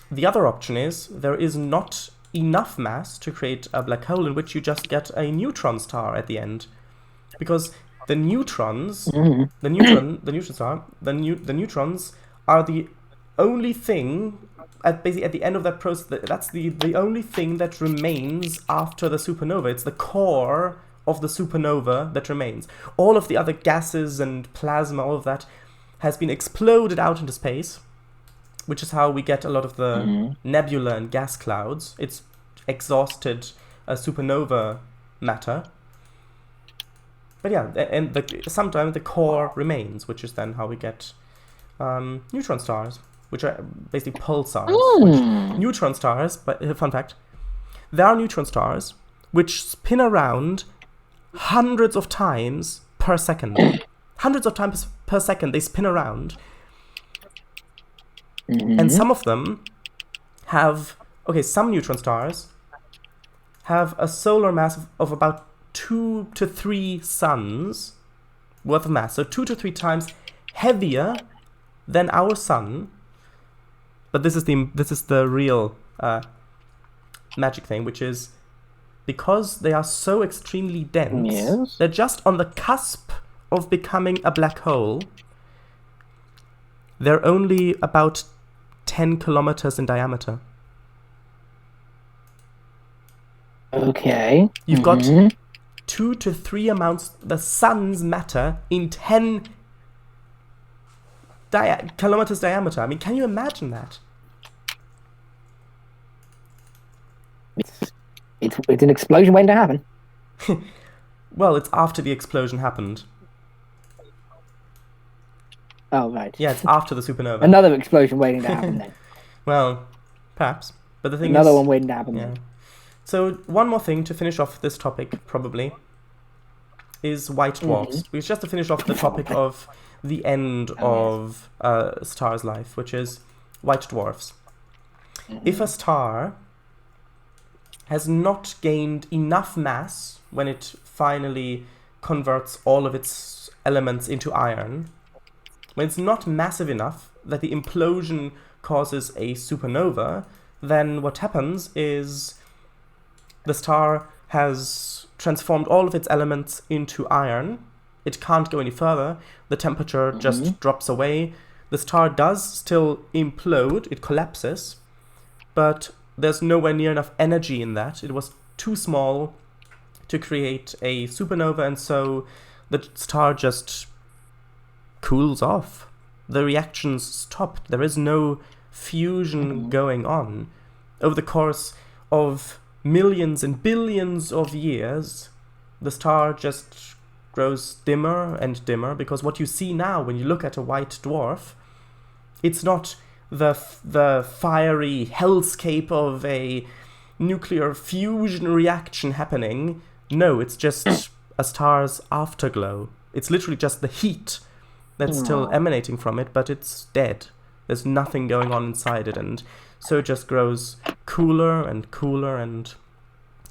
The other option is, there is not enough mass to create a black hole in which you just get a neutron star at the end. Because the neutrons, the neutrons are the only thing, basically at the end of that process, that's the only thing that remains after the supernova. It's the core of the supernova that remains. All of the other gases and plasma, all of that, has been exploded out into space, which is how we get a lot of the nebula and gas clouds. It's exhausted supernova matter. But yeah, and sometimes the core remains, which is then how we get neutron stars, which are basically pulsars. Neutron stars, but fun fact, there are neutron stars which spin around hundreds of times per second. Hundreds of times per second they spin around. And some of them have, some neutron stars have a solar mass of about 2 to 3 suns worth of mass. So 2 to 3 times heavier than our sun. But this is the real magic thing, which is because they are so extremely dense, they're just on the cusp of becoming a black hole. They're only about 10 kilometers in diameter. Okay. You've got 2 to 3 amounts the sun's matter in 10 kilometers diameter. I mean, can you imagine that? It's an explosion waiting to happen. Well, it's after the explosion happened. Oh, right. Yeah, it's after the supernova. Another explosion waiting to happen then. Well, perhaps. But the thing Another is... one waiting to happen Yeah. then. So, one more thing to finish off this topic, probably, is white dwarfs. It's just to finish off the topic of the end of a star's life, which is white dwarfs. If a star has not gained enough mass when it finally converts all of its elements into iron, when it's not massive enough that the implosion causes a supernova, then what happens is the star has transformed all of its elements into iron. It can't go any further. The temperature just drops away. The star does still implode. It collapses. But there's nowhere near enough energy in that. It was too small to create a supernova, and so the star just cools off. The reactions stopped. There is no fusion going on. Over the course of millions and billions of years, the star just grows dimmer and dimmer, because what you see now when you look at a white dwarf, it's not the fiery hellscape of a nuclear fusion reaction happening. No, it's just a star's afterglow. It's literally just the heat that's still emanating from it, but it's dead. There's nothing going on inside it, and so it just grows cooler and cooler and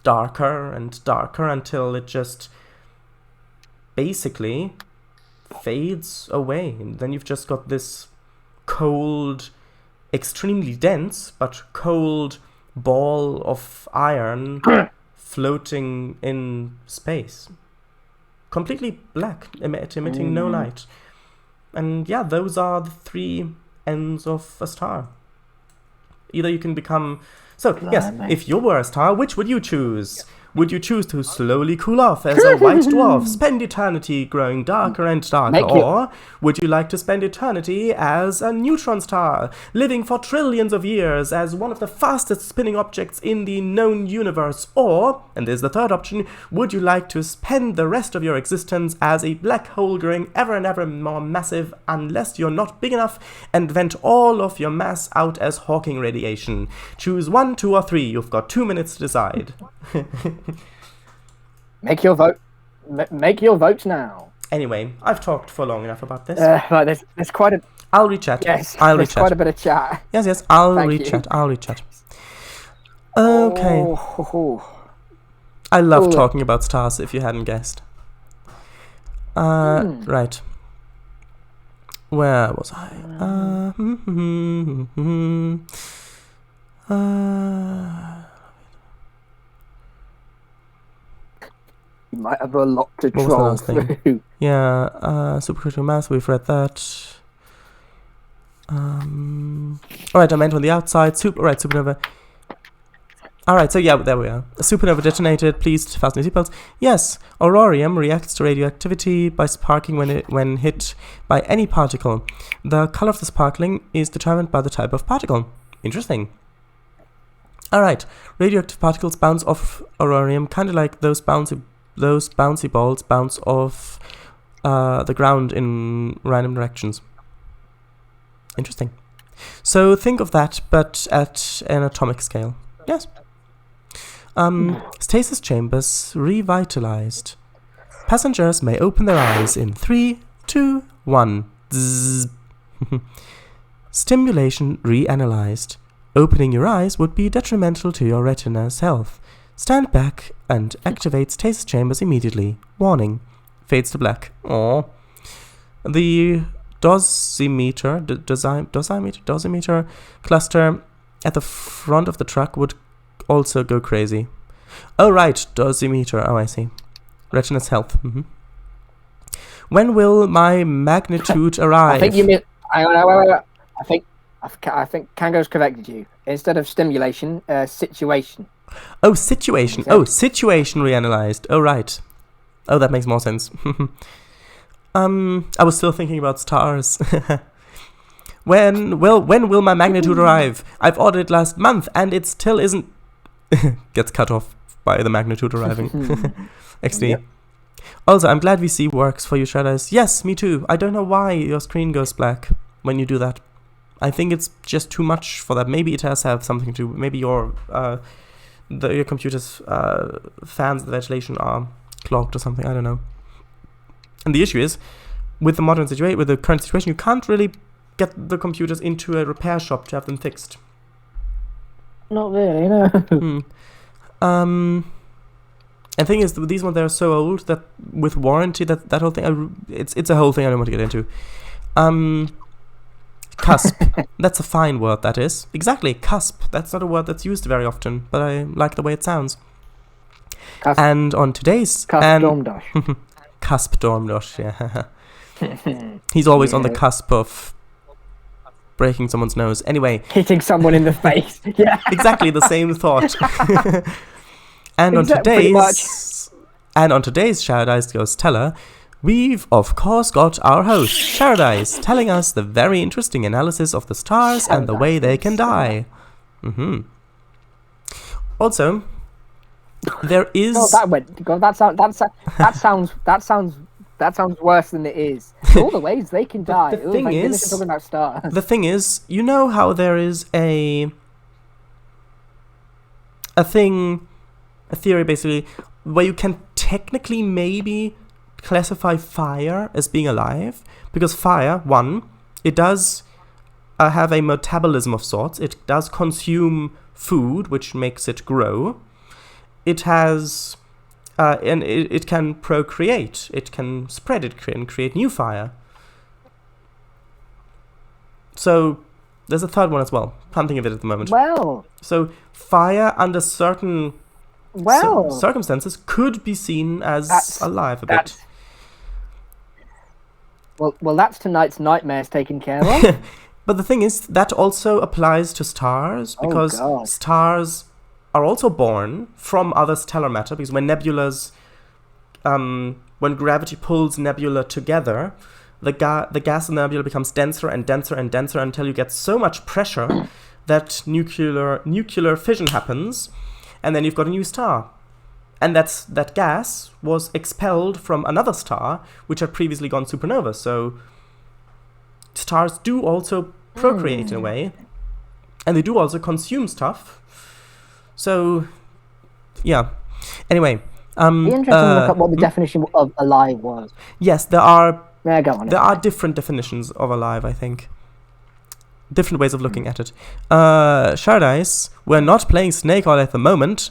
darker until it just basically fades away. And then you've just got this cold, extremely dense, but cold ball of iron floating in space. Completely black, emitting no light. And yeah, those are the three ends of a star. Either you can become... So, yes, if you were a star, which would you choose? Would you choose to slowly cool off as a white dwarf, spend eternity growing darker and darker, or would you like to spend eternity as a neutron star, living for trillions of years as one of the fastest spinning objects in the known universe, or, and there's the third option, would you like to spend the rest of your existence as a black hole growing ever and ever more massive unless you're not big enough and vent all of your mass out as Hawking radiation? Choose 1, 2, or 3. You've got 2 minutes to decide. Make your vote. Make your vote now. Anyway, I've talked for long enough about this. Right, there's quite a. I'll rechat. Yes, I'll there's rechat. quite a bit of chat. Yes, I'll Thank rechat. you. I'll rechat. Okay. Oh. I love Cool. talking about stars, if you hadn't guessed. Right. Where was I? You might have a lot to What was the troll last thing? through. Yeah, supercritical mass, we've read that. Alright, I meant on the outside. Supernova. Alright, so yeah, there we are. A supernova detonated, please fasten your seatbelts. Yes, aurorium reacts to radioactivity by sparking when hit by any particle. The color of the sparkling is determined by the type of particle. Interesting. Alright, radioactive particles bounce off aurorium, kind of like those bouncy balls bounce off the ground in random directions. Interesting. So think of that, but at an atomic scale. Yes. Stasis chambers revitalized. Passengers may open their eyes in 3, 2, 1. Zzz. Stimulation reanalyzed. Opening your eyes would be detrimental to your retina's health. Stand back and activate stasis chambers immediately. Warning. Fades to black. Aww. The dosimeter cluster at the front of the truck would also go crazy. Oh right, dosimeter. Oh, I see. Retina's health. When will my magnitude arrive? I think you mean. I think Kango's corrected you. Instead of stimulation, situation. Oh, situation. Oh, situation reanalyzed. Oh, right. Oh, that makes more sense. I was still thinking about stars. When will my magnitude arrive? I've ordered it last month and it still isn't. Gets cut off by the magnitude arriving. XD. Yep. Also, I'm glad VC works for you, Shadows. Yes, me too. I don't know why your screen goes black when you do that. I think it's just too much for that. Maybe it has to have something to. Maybe your computer's fans, the ventilation are clogged or something. I don't know. And the issue is, with the modern situation, with the current situation, you can't really get the computers into a repair shop to have them fixed. Not really, no. And the thing is, these ones, they're so old that with warranty, that whole thing, it's a whole thing I don't want to get into. Cusp. That's a fine word, that is. Exactly, cusp. That's not a word that's used very often, but I like the way it sounds. Cusp. And on today's... Cusp Dormdosh. Cusp Dormdosh, yeah. He's always on the cusp of breaking someone's nose. Anyway. Hitting someone in the face. Yeah. Exactly the same thought. And on today's Sharadized Ghost Teller, we've of course got our host, Sharadized, telling us the very interesting analysis of the stars and the way they can die. Also, there is... God, that sounds That sounds worse than it is. All the ways they can die. the thing thank goodness is- we're talking about stars. The thing is, you know how there is a theory basically, where you can technically maybe classify fire as being alive, because fire, one, it does have a metabolism of sorts. It does consume food, which makes it grow. It has, and it can procreate. It can spread. It can create new fire. So there's a third one as well. Can't think of it at the moment. Well, So fire under certain circumstances could be seen as alive a bit. Well, that's tonight's nightmares taken care of. But the thing is, that also applies to stars, because God. stars are also born from other stellar matter, because when nebulas, when gravity pulls nebula together, the gas in the nebula becomes denser and denser and denser until you get so much pressure that nuclear fission happens, and then you've got a new star. And that gas was expelled from another star, which had previously gone supernova. So stars do also procreate in a way, and they do also consume stuff. So, yeah. Anyway, Be interesting to look up what the definition of alive was. yes, there are Yeah, go on. There are different definitions of alive, I think. Different ways of looking at it. Shardice, we're not playing Snake Oil at the moment.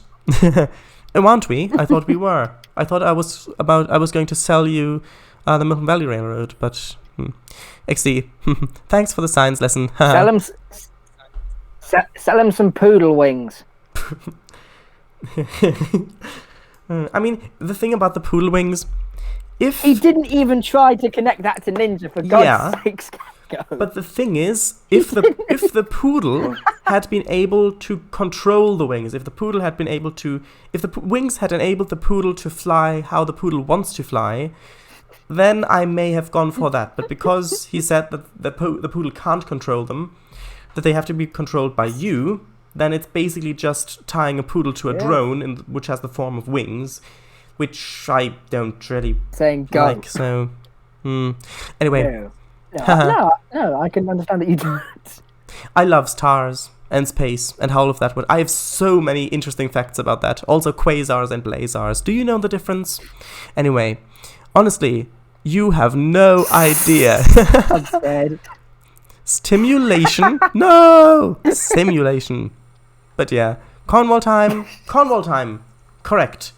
Aren't we? I thought we were. I thought I was going to sell you the Milton Valley Railroad, but XD. Thanks for the science lesson. Sell him some poodle wings. I mean, the thing about the poodle wings, if He didn't even try to connect that to Ninja, for God's sakes. Go. But the thing is, if the poodle had been able to control the wings, if the wings had enabled the poodle to fly how the poodle wants to fly, then I may have gone for that. But because he said that the poodle can't control them, that they have to be controlled by you, then it's basically just tying a poodle to a drone which has the form of wings, which I don't really like. So, anyway. No, I can understand that you don't. I love stars and space and all of that. I have so many interesting facts about that. Also quasars and blazars. Do you know the difference? Anyway, honestly, you have no idea. I'm scared. Stimulation? No! Simulation. But yeah. Cornwall time. Correct.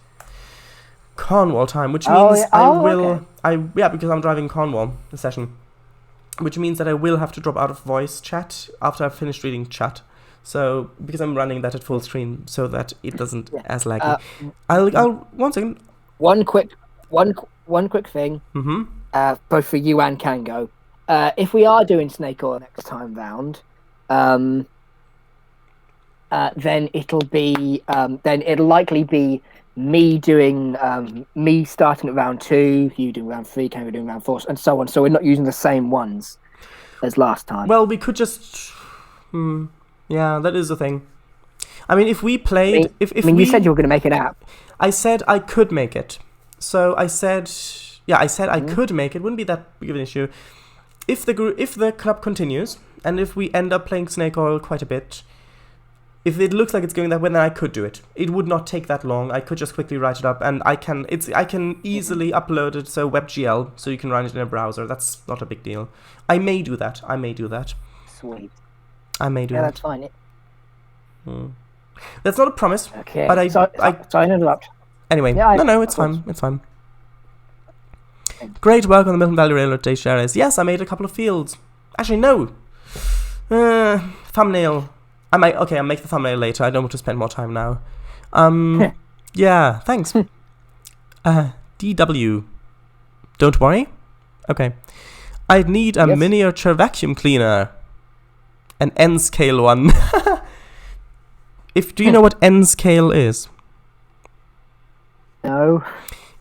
Cornwall time, which means because I'm driving Cornwall this session. Which means that I will have to drop out of voice chat after I've finished reading chat. So, because I'm running that at full screen, so that it doesn't as laggy. I'll 1 second. One quick thing. Mm-hmm. Both for you and Kango. If we are doing Snake Oil next time round, then it'll likely be me doing me starting at round 2, you doing round 3, Kango doing round 4, and so on. So we're not using the same ones as last time. Well, we could just yeah, that is the thing. I mean, if we played you said you were going to make an app. I said I could make it. So I said I could make it. Wouldn't be that big of an issue. If the club continues and if we end up playing Snake Oil quite a bit, if it looks like it's going that way, then I could do it. It would not take that long. I could just quickly write it up, and I can easily upload it, so WebGL, so you can run it in a browser. That's not a big deal. I may do that. Sweet. I may do that. Yeah, that's fine. That's not a promise. Okay. But I interrupt. Anyway, it's fine. It's fine. Great work on the Milton Valley Railroad Day, Sharers. Yes, I made a couple of fields. Actually, no. Thumbnail. I'll make the thumbnail later. I don't want to spend more time now. Yeah, thanks. DW. Don't worry. Okay. I'd need a miniature vacuum cleaner. An N-scale one. Do you know what N-scale is? No.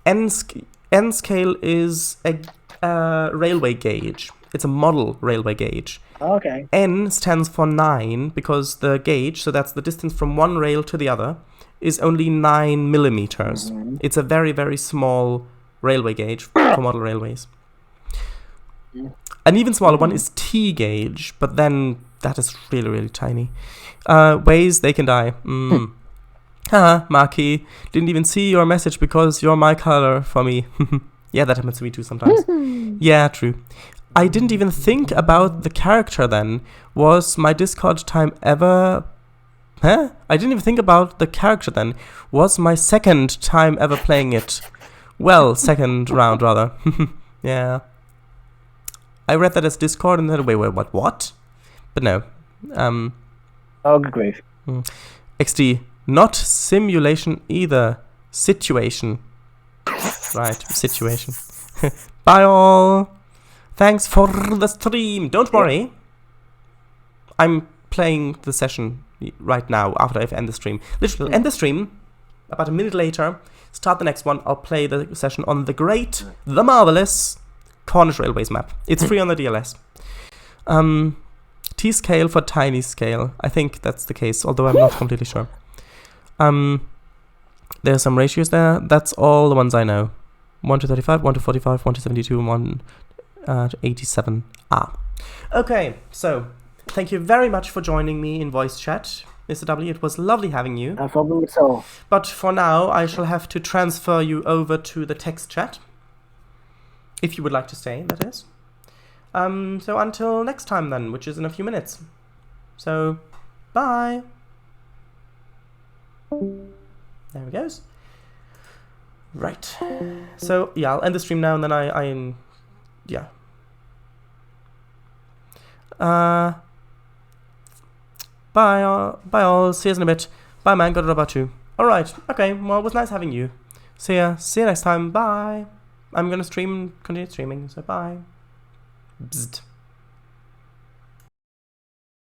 N-scale is a railway gauge. It's a model railway gauge. Okay. N stands for 9 because the gauge, so that's the distance from one rail to the other, is only 9 millimeters. Mm-hmm. It's a very, very small railway gauge for model railways. An even smaller one is T gauge, but then that is really, really tiny. Ways they can die. Haha, Maki. Didn't even see your message because you're my color for me. Yeah, that happens to me too sometimes. Yeah, true. I didn't even think about the character then. Was my Discord time ever... Huh? I didn't even think about the character then. Was my second time ever playing it? Well, second round, rather. Yeah. I read that as Discord and then, wait, what? But no. Oh, good grief. XD, not simulation either. Situation. Right, situation. Bye all. Thanks for the stream. Don't worry. I'm playing the session right now after I've ended the stream. Literally, end the stream. About a minute later, start the next one. I'll play the session on the great, the marvelous Cornish Railways map. It's free on the DLS. T-scale for tiny scale. I think that's the case, although I'm not completely sure. There's some ratios there. That's all the ones I know. 1 to 35, 1 to 45, 1 to 72, and 1 to 87. Okay, so thank you very much for joining me in voice chat, Mr. W. It was lovely having you. No problem at all. But for now, I shall have to transfer you over to the text chat. If you would like to stay, that is. So until next time then, which is in a few minutes. So, bye. There it goes. Right. So, yeah, I'll end the stream now and then yeah. Bye all. See you in a bit. Bye, man. Got it about you. Alright. Okay. Well, it was nice having you. See ya. See you next time. Bye. I'm gonna continue streaming. So, bye. Bzzzt.